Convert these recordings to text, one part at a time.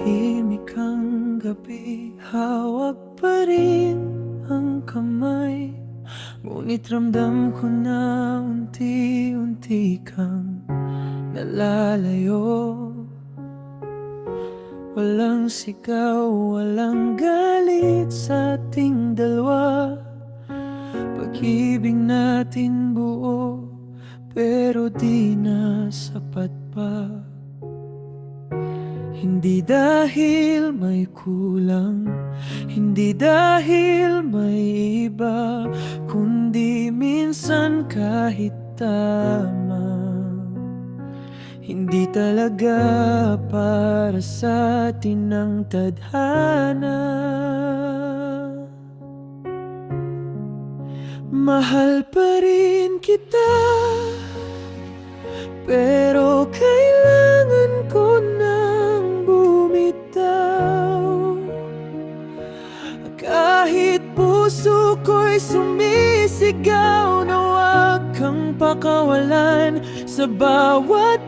Tahimik ang gabi, hawak pa rin ang kamay. Ngunit ramdam ko na unti-unti kang nalalayo. Walang sigaw, walang galit sa ating dalawa. Pag-ibig natin buo, pero di na sapat pa. Hindi dahil may kulang, hindi dahil may iba, kundi minsan kahit tama hindi talaga para sa atin ang tadhana. Mahal pa rin kita, pero kailangan ko nang bumitaw. Kahit puso ko'y sumisigaw na huwag kang pakawalan. Sa bawat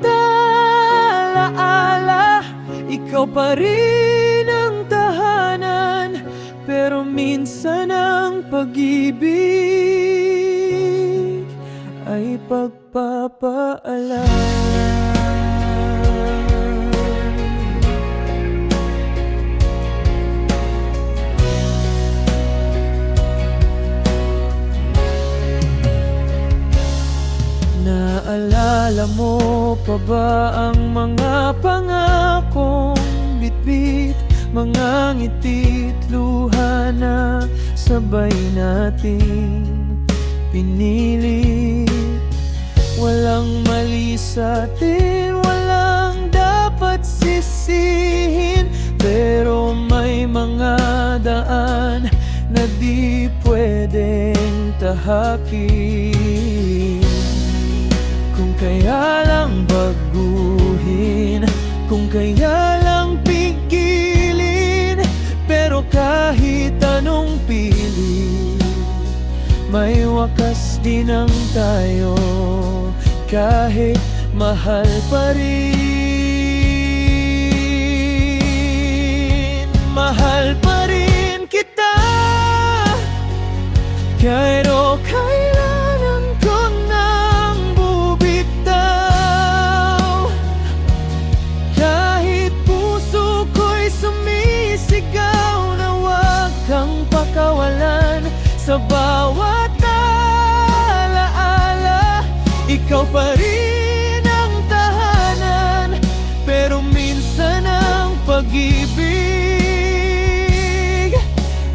alaala, ikaw pa rin ang tahanan. Pero minsan ang pag-ibig ay pagpapaalam. Naalala mo pa ba ang mga pangakong bitbit, mga ngiti't luha na sabay nating pinilit? Walang mali sa atin, walang dapat sisihin, pero may mga daan na di pwedeng tahakin. Kung kaya lang baguhin, kung kaya lang pigilin, pero kahit anong pili, may wakas din ang tayo. Kahit mahal pa rin, mahal pa rin kita, pero kailangan ko nang bubitaw. Kahit puso ko'y sumisigaw na huwag kang pakawalan. Sa bawat alaala, ikaw pa rin ang tahanan. Pero minsan ang pag-ibig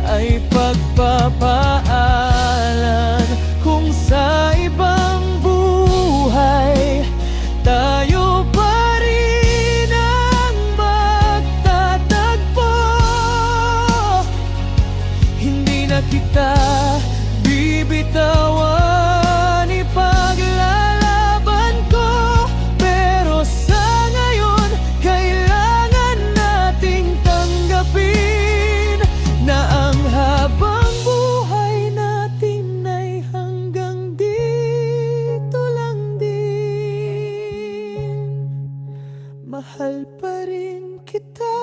ay pagpapaalan. Kung sa ibang buhay, tayo pa rin ang magtatagpo. Hindi na kita bibitawan, ipaglalaban ko. Pero sa ngayon, kailangan nating tanggapin na ang habang buhay natin ay hanggang dito lang din. Mahal pa rin kita,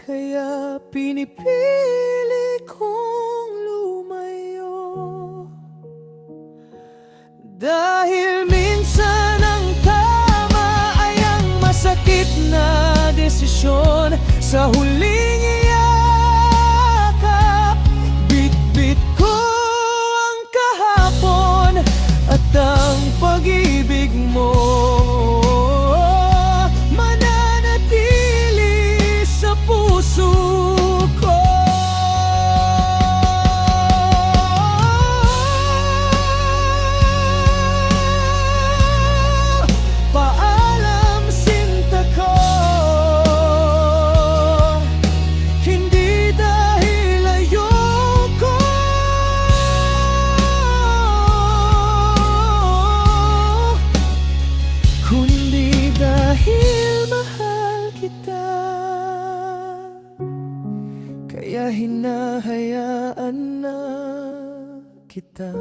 kaya pinipili kong lumayo. Dahil minsan ang tama ay ang masakit na desisyon. Sa huling iyakap, bit-bit ko ang kahapon at ang pag-ibig mo mananatili sa puso ko. Paalam sinta ko, hindi dahil ayoko, kundi dahil mahal kita. Kaya hinahayaan na kita.